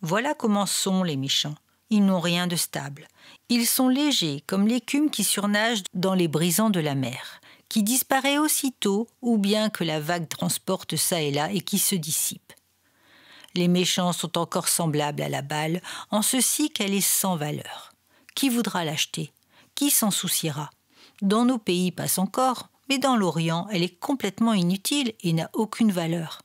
A: Voilà comment sont les méchants. Ils n'ont rien de stable. Ils sont légers comme l'écume qui surnage dans les brisants de la mer, qui disparaît aussitôt ou bien que la vague transporte çà et là et qui se dissipe. Les méchants sont encore semblables à la balle, en ceci qu'elle est sans valeur. Qui voudra l'acheter? Qui s'en souciera? Dans nos pays passe encore, mais dans l'Orient, elle est complètement inutile et n'a aucune valeur.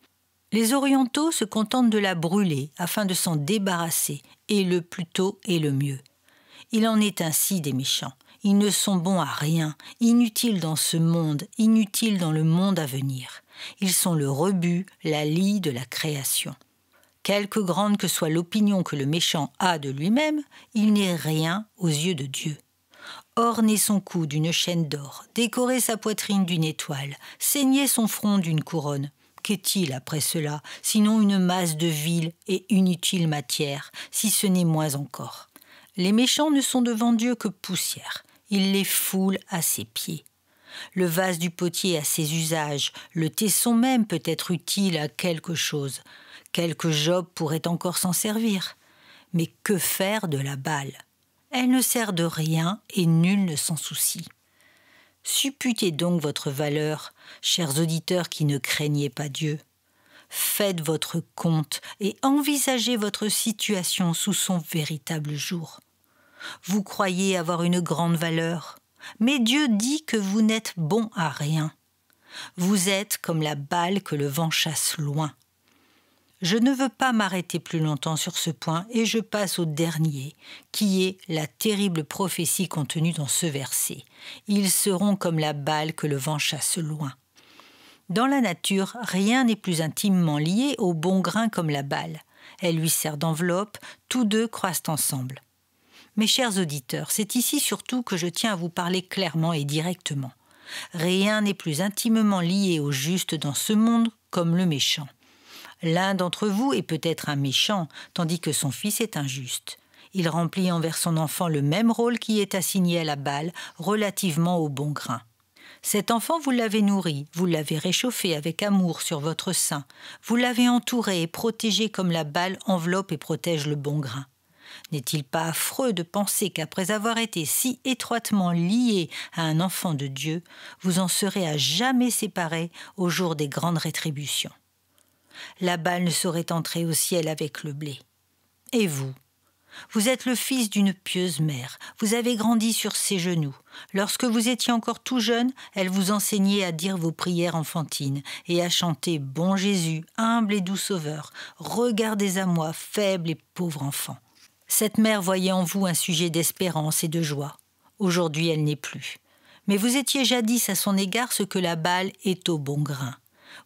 A: Les Orientaux se contentent de la brûler afin de s'en débarrasser, et le plus tôt et le mieux. Il en est ainsi des méchants. Ils ne sont bons à rien, inutiles dans ce monde, inutiles dans le monde à venir. Ils sont le rebut, la lie de la création. Quelque grande que soit l'opinion que le méchant a de lui-même, il n'est rien aux yeux de Dieu. Orner son cou d'une chaîne d'or, décorer sa poitrine d'une étoile, ceigner son front d'une couronne. Qu'est-il après cela, sinon une masse de vile et inutile matière, si ce n'est moins encore? Les méchants ne sont devant Dieu que poussière. Il les foule à ses pieds. Le vase du potier a ses usages, le tesson même peut être utile à quelque chose. Quelque Job pourrait encore s'en servir. Mais que faire de la balle? Elle ne sert de rien et nul ne s'en soucie. Supputez donc votre valeur, chers auditeurs qui ne craignez pas Dieu. Faites votre compte et envisagez votre situation sous son véritable jour. Vous croyez avoir une grande valeur, mais Dieu dit que vous n'êtes bon à rien. Vous êtes comme la balle que le vent chasse loin. Je ne veux pas m'arrêter plus longtemps sur ce point et je passe au dernier, qui est la terrible prophétie contenue dans ce verset. Ils seront comme la balle que le vent chasse loin. Dans la nature, rien n'est plus intimement lié au bon grain comme la balle. Elle lui sert d'enveloppe, tous deux croissent ensemble. Mes chers auditeurs, c'est ici surtout que je tiens à vous parler clairement et directement. Rien n'est plus intimement lié au juste dans ce monde comme le méchant. L'un d'entre vous est peut-être un méchant, tandis que son fils est injuste. Il remplit envers son enfant le même rôle qui est assigné à la balle relativement au bon grain. Cet enfant, vous l'avez nourri, vous l'avez réchauffé avec amour sur votre sein, vous l'avez entouré et protégé comme la balle enveloppe et protège le bon grain. N'est-il pas affreux de penser qu'après avoir été si étroitement lié à un enfant de Dieu, vous en serez à jamais séparés au jour des grandes rétributions? La balle ne saurait entrer au ciel avec le blé. Et vous? Vous êtes le fils d'une pieuse mère. Vous avez grandi sur ses genoux. Lorsque vous étiez encore tout jeune, elle vous enseignait à dire vos prières enfantines et à chanter « Bon Jésus, humble et doux sauveur, regardez à moi, faible et pauvre enfant ». Cette mère voyait en vous un sujet d'espérance et de joie. Aujourd'hui, elle n'est plus. Mais vous étiez jadis à son égard ce que la balle est au bon grain.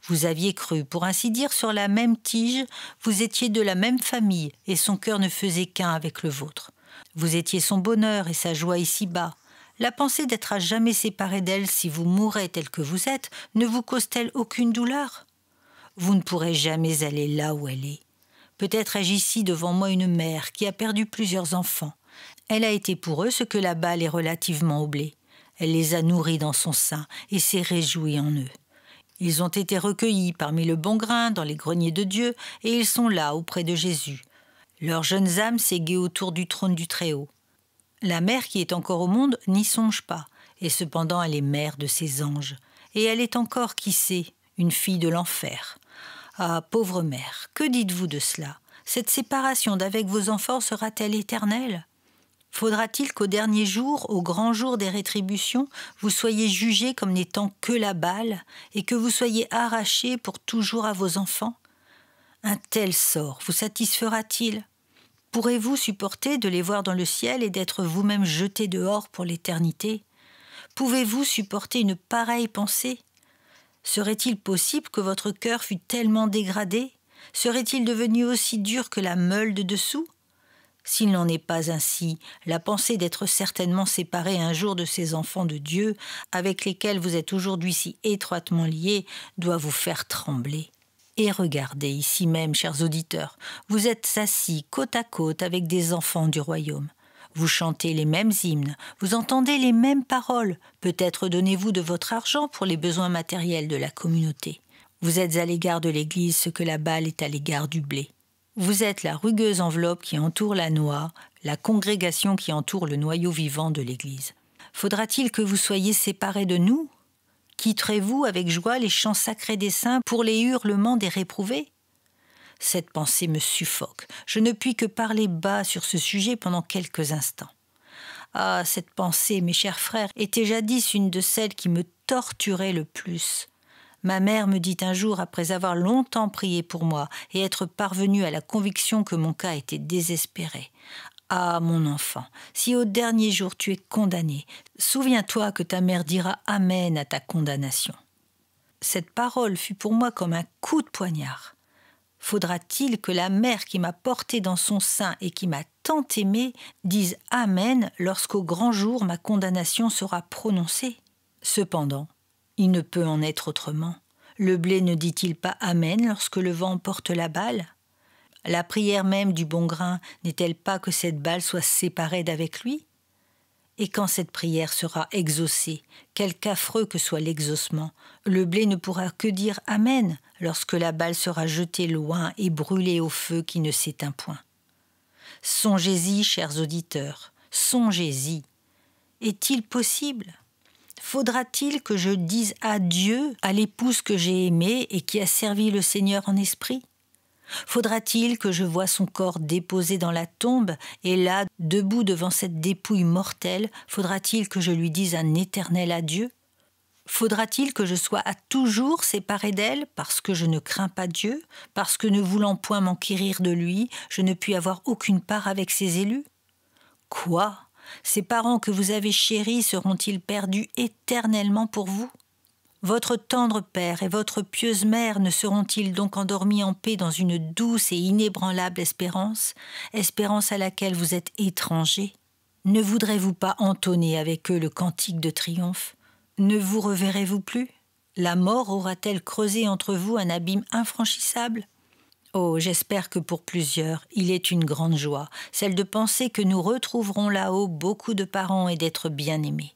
A: Vous aviez cru, pour ainsi dire, sur la même tige, vous étiez de la même famille, et son cœur ne faisait qu'un avec le vôtre. Vous étiez son bonheur et sa joie ici-bas. La pensée d'être à jamais séparé d'elle si vous mourrez tel que vous êtes ne vous cause-t-elle aucune douleur? Vous ne pourrez jamais aller là où elle est. Peut-être ai-je ici devant moi une mère qui a perdu plusieurs enfants. Elle a été pour eux ce que la balle est relativement au blé. Elle les a nourris dans son sein et s'est réjouie en eux. Ils ont été recueillis parmi le bon grain dans les greniers de Dieu et ils sont là auprès de Jésus. Leurs jeunes âmes s'égaient autour du trône du Très-Haut. La mère qui est encore au monde n'y songe pas, et cependant elle est mère de ses anges. Et elle est encore, qui sait, une fille de l'enfer. Ah, pauvre mère, que dites-vous de cela? Cette séparation d'avec vos enfants sera-t-elle éternelle? Faudra-t-il qu'au dernier jour, au grand jour des rétributions, vous soyez jugés comme n'étant que la balle et que vous soyez arrachés pour toujours à vos enfants? Un tel sort vous satisfera-t-il? Pourrez-vous supporter de les voir dans le ciel et d'être vous-même jetés dehors pour l'éternité? Pouvez-vous supporter une pareille pensée? Serait-il possible que votre cœur fût tellement dégradé? Serait-il devenu aussi dur que la meule de dessous? S'il n'en est pas ainsi, la pensée d'être certainement séparé un jour de ces enfants de Dieu, avec lesquels vous êtes aujourd'hui si étroitement liés, doit vous faire trembler. Et regardez, ici même, chers auditeurs, vous êtes assis côte à côte avec des enfants du royaume. Vous chantez les mêmes hymnes, vous entendez les mêmes paroles, peut-être donnez-vous de votre argent pour les besoins matériels de la communauté. Vous êtes à l'égard de l'Église ce que la balle est à l'égard du blé. Vous êtes la rugueuse enveloppe qui entoure la noix, la congrégation qui entoure le noyau vivant de l'Église. Faudra-t-il que vous soyez séparés de nous? Quitterez-vous avec joie les chants sacrés des saints pour les hurlements des réprouvés? Cette pensée me suffoque. Je ne puis que parler bas sur ce sujet pendant quelques instants. Ah, cette pensée, mes chers frères, était jadis une de celles qui me torturaient le plus. Ma mère me dit un jour, après avoir longtemps prié pour moi et être parvenue à la conviction que mon cas était désespéré. « Ah, mon enfant, si au dernier jour tu es condamné, souviens-toi que ta mère dira Amen à ta condamnation. » Cette parole fut pour moi comme un coup de poignard. Faudra-t-il que la mère qui m'a porté dans son sein et qui m'a tant aimé dise Amen lorsqu'au grand jour ma condamnation sera prononcée? Cependant, il ne peut en être autrement. Le blé ne dit-il pas Amen lorsque le vent porte la balle? La prière même du bon grain n'est-elle pas que cette balle soit séparée d'avec lui? Et quand cette prière sera exaucée, quelque affreux que soit l'exaucement, le blé ne pourra que dire Amen lorsque la balle sera jetée loin et brûlée au feu qui ne s'éteint point. Songez-y, chers auditeurs, songez-y. Est-il possible? Faudra-t-il que je dise adieu à l'épouse que j'ai aimée et qui a servi le Seigneur en esprit? Faudra-t-il que je voie son corps déposé dans la tombe, et là, debout devant cette dépouille mortelle, faudra-t-il que je lui dise un éternel adieu? Faudra-t-il que je sois à toujours séparé d'elle, parce que je ne crains pas Dieu, parce que ne voulant point m'enquérir de lui, je ne puis avoir aucune part avec ses élus? Quoi? Ces parents que vous avez chéris seront-ils perdus éternellement pour vous? Votre tendre père et votre pieuse mère ne seront-ils donc endormis en paix dans une douce et inébranlable espérance, espérance à laquelle vous êtes étrangers? Ne voudrez-vous pas entonner avec eux le cantique de triomphe? Ne vous reverrez-vous plus? La mort aura-t-elle creusé entre vous un abîme infranchissable? Oh, j'espère que pour plusieurs, il est une grande joie, celle de penser que nous retrouverons là-haut beaucoup de parents et d'êtres bien-aimés.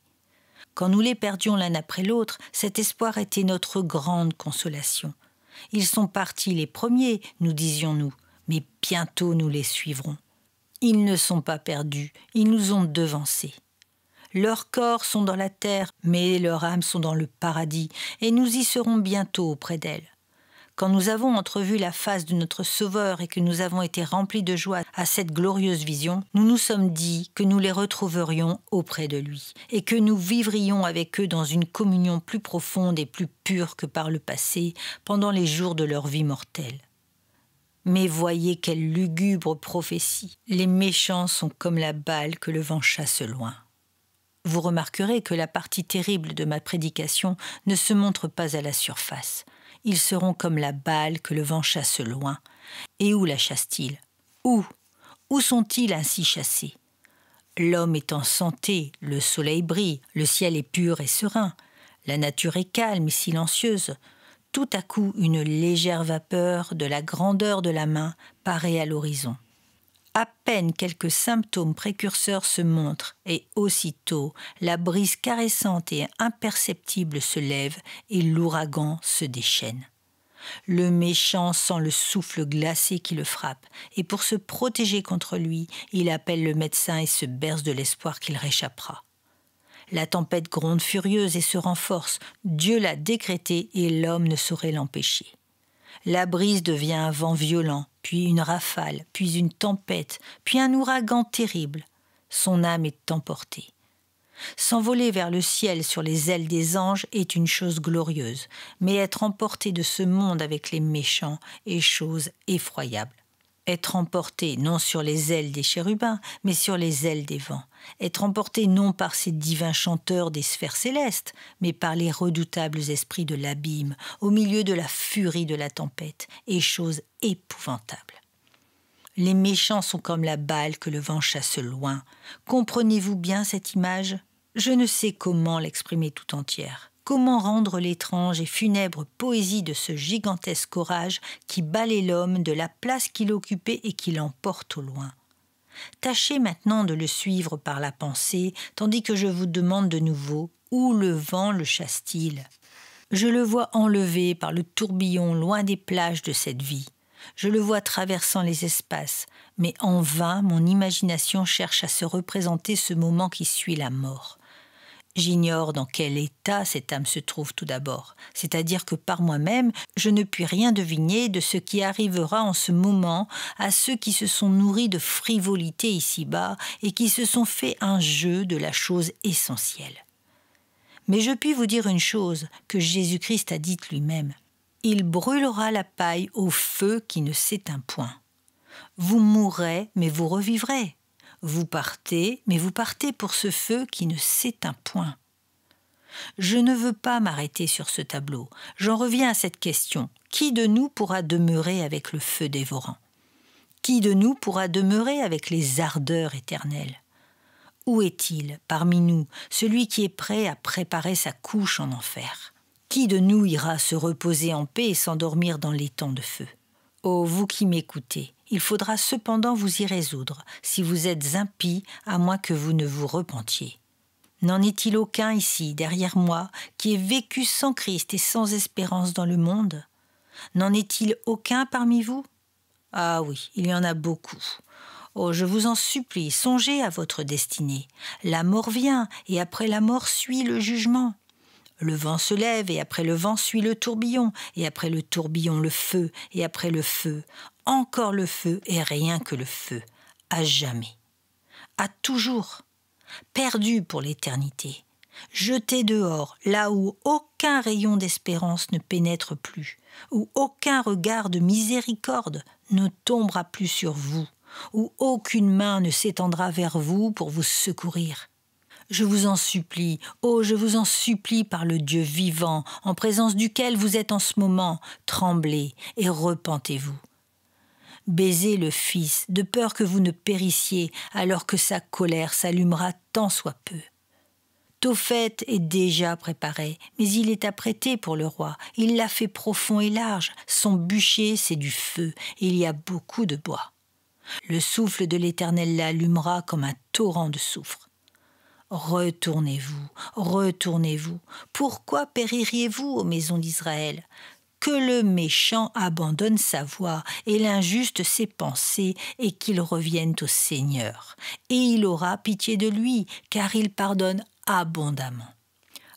A: Quand nous les perdions l'un après l'autre, cet espoir était notre grande consolation. Ils sont partis les premiers, nous disions-nous, mais bientôt nous les suivrons. Ils ne sont pas perdus, ils nous ont devancés. Leurs corps sont dans la terre, mais leurs âmes sont dans le paradis, et nous y serons bientôt auprès d'elles. Quand nous avons entrevu la face de notre Sauveur et que nous avons été remplis de joie à cette glorieuse vision, nous nous sommes dit que nous les retrouverions auprès de lui et que nous vivrions avec eux dans une communion plus profonde et plus pure que par le passé, pendant les jours de leur vie mortelle. Mais voyez quelle lugubre prophétie! Les méchants sont comme la balle que le vent chasse loin. Vous remarquerez que la partie terrible de ma prédication ne se montre pas à la surface. Ils seront comme la balle que le vent chasse loin. Et où la chasse-t-il? Où? Où sont-ils ainsi chassés? L'homme est en santé, le soleil brille, le ciel est pur et serein, la nature est calme et silencieuse. Tout à coup, une légère vapeur de la grandeur de la main paraît à l'horizon. À peine quelques symptômes précurseurs se montrent, et aussitôt la brise caressante et imperceptible se lève et l'ouragan se déchaîne. Le méchant sent le souffle glacé qui le frappe, et pour se protéger contre lui, il appelle le médecin et se berce de l'espoir qu'il réchappera. La tempête gronde furieuse et se renforce. Dieu l'a décrété et l'homme ne saurait l'empêcher. La brise devient un vent violent, puis une rafale, puis une tempête, puis un ouragan terrible. Son âme est emportée. S'envoler vers le ciel sur les ailes des anges est une chose glorieuse, mais être emporté de ce monde avec les méchants est chose effroyable. Être emporté non sur les ailes des chérubins, mais sur les ailes des vents. Être emporté non par ces divins chanteurs des sphères célestes, mais par les redoutables esprits de l'abîme, au milieu de la furie de la tempête, est chose épouvantable. Les méchants sont comme la balle que le vent chasse loin. Comprenez-vous bien cette image? Je ne sais comment l'exprimer tout entière. Comment rendre l'étrange et funèbre poésie de ce gigantesque orage qui balaie l'homme de la place qu'il occupait et qui l'emporte au loin? Tâchez maintenant de le suivre par la pensée, tandis que je vous demande de nouveau où le vent le chasse-t-il? Je le vois enlevé par le tourbillon loin des plages de cette vie. Je le vois traversant les espaces, mais en vain mon imagination cherche à se représenter ce moment qui suit la mort. J'ignore dans quel état cette âme se trouve tout d'abord, c'est-à-dire que par moi-même, je ne puis rien deviner de ce qui arrivera en ce moment à ceux qui se sont nourris de frivolité ici-bas et qui se sont fait un jeu de la chose essentielle. Mais je puis vous dire une chose que Jésus-Christ a dite lui-même. Il brûlera la paille au feu qui ne s'éteint point. Vous mourrez, mais vous revivrez. Vous partez, mais vous partez pour ce feu qui ne s'éteint point. Je ne veux pas m'arrêter sur ce tableau. J'en reviens à cette question. Qui de nous pourra demeurer avec le feu dévorant? Qui de nous pourra demeurer avec les ardeurs éternelles? Où est-il, parmi nous, celui qui est prêt à préparer sa couche en enfer? Qui de nous ira se reposer en paix et s'endormir dans l'étang de feu? Ô vous qui m'écoutez, il faudra cependant vous y résoudre, si vous êtes impie, à moins que vous ne vous repentiez. N'en est-il aucun ici, derrière moi, qui ait vécu sans Christ et sans espérance dans le monde? N'en est-il aucun parmi vous? Ah oui, il y en a beaucoup. Oh, je vous en supplie, songez à votre destinée. La mort vient, et après la mort suit le jugement. Le vent se lève, et après le vent suit le tourbillon, et après le tourbillon le feu, et après le feu. encore le feu et rien que le feu, à jamais, à toujours, perdu pour l'éternité, jeté dehors, là où aucun rayon d'espérance ne pénètre plus, où aucun regard de miséricorde ne tombera plus sur vous, où aucune main ne s'étendra vers vous pour vous secourir. Je vous en supplie, oh, je vous en supplie par le Dieu vivant, en présence duquel vous êtes en ce moment, tremblez et repentez-vous. Baisez le Fils, de peur que vous ne périssiez, alors que sa colère s'allumera tant soit peu. Tophet est déjà préparé, mais il est apprêté pour le roi. Il l'a fait profond et large. Son bûcher, c'est du feu. Il y a beaucoup de bois. Le souffle de l'Éternel l'allumera comme un torrent de soufre. Retournez-vous, retournez-vous. Pourquoi péririez-vous, ô maison d'Israël ? Que le méchant abandonne sa voie et l'injuste ses pensées et qu'il revienne au Seigneur. Et il aura pitié de lui, car il pardonne abondamment.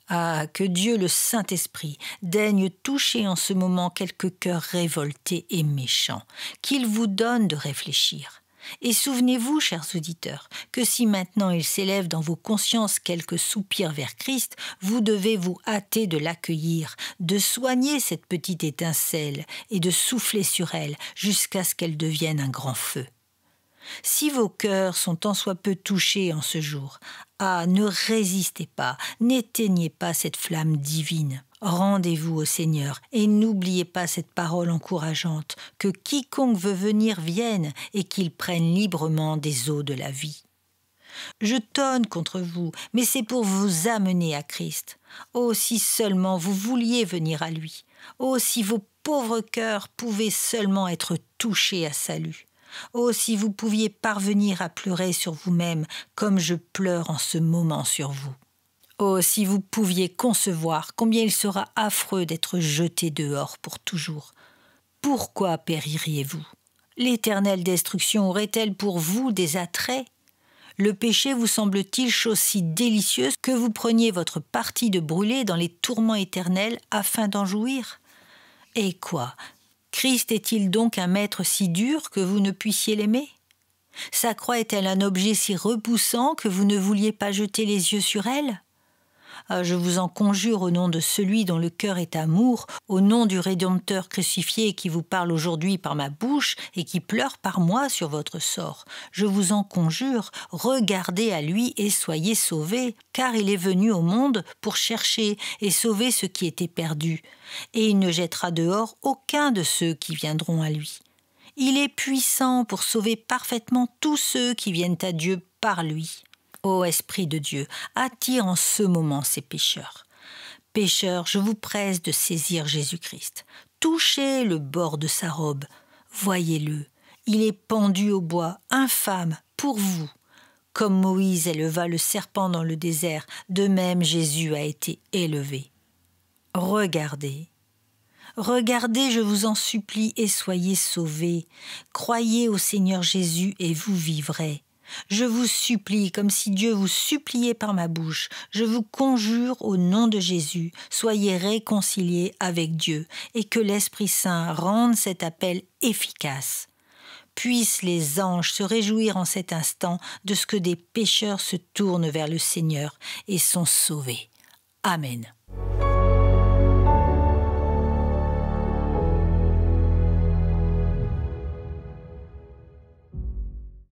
A: Ah, que Dieu le Saint-Esprit daigne toucher en ce moment quelque cœur révolté et méchant, qu'il vous donne de réfléchir. Et souvenez-vous, chers auditeurs, que si maintenant il s'élève dans vos consciences quelques soupirs vers Christ, vous devez vous hâter de l'accueillir, de soigner cette petite étincelle et de souffler sur elle jusqu'à ce qu'elle devienne un grand feu. Si vos cœurs sont tant soit peu touchés en ce jour, ne résistez pas, n'éteignez pas cette flamme divine. Rendez-vous au Seigneur et n'oubliez pas cette parole encourageante, que quiconque veut venir vienne et qu'il prenne librement des eaux de la vie. Je tonne contre vous, mais c'est pour vous amener à Christ. Oh, si seulement vous vouliez venir à lui. Oh, si vos pauvres cœurs pouvaient seulement être touchés à salut. Oh, si vous pouviez parvenir à pleurer sur vous-même comme je pleure en ce moment sur vous. Oh, si vous pouviez concevoir combien il sera affreux d'être jeté dehors pour toujours. Pourquoi péririez-vous ? L'éternelle destruction aurait-elle pour vous des attraits ? Le péché vous semble-t-il chose si délicieuse que vous preniez votre parti de brûler dans les tourments éternels afin d'en jouir ? Et quoi ? Christ est-il donc un maître si dur que vous ne puissiez l'aimer ? Sa croix est-elle un objet si repoussant que vous ne vouliez pas jeter les yeux sur elle ? Je vous en conjure au nom de celui dont le cœur est amour, au nom du Rédempteur crucifié qui vous parle aujourd'hui par ma bouche et qui pleure par moi sur votre sort. Je vous en conjure, regardez à lui et soyez sauvés, car il est venu au monde pour chercher et sauver ceux qui étaient perdus. Et il ne jettera dehors aucun de ceux qui viendront à lui. Il est puissant pour sauver parfaitement tous ceux qui viennent à Dieu par lui. Ô Esprit de Dieu, attire en ce moment ces pécheurs. Pécheurs, je vous presse de saisir Jésus-Christ. Touchez le bord de sa robe. Voyez-le, il est pendu au bois, infâme, pour vous. Comme Moïse éleva le serpent dans le désert, de même Jésus a été élevé. Regardez. Regardez, je vous en supplie, et soyez sauvés. Croyez au Seigneur Jésus et vous vivrez. Je vous supplie, comme si Dieu vous suppliait par ma bouche, je vous conjure au nom de Jésus, soyez réconciliés avec Dieu et que l'Esprit Saint rende cet appel efficace. Puissent les anges se réjouir en cet instant de ce que des pécheurs se tournent vers le Seigneur et sont sauvés. Amen.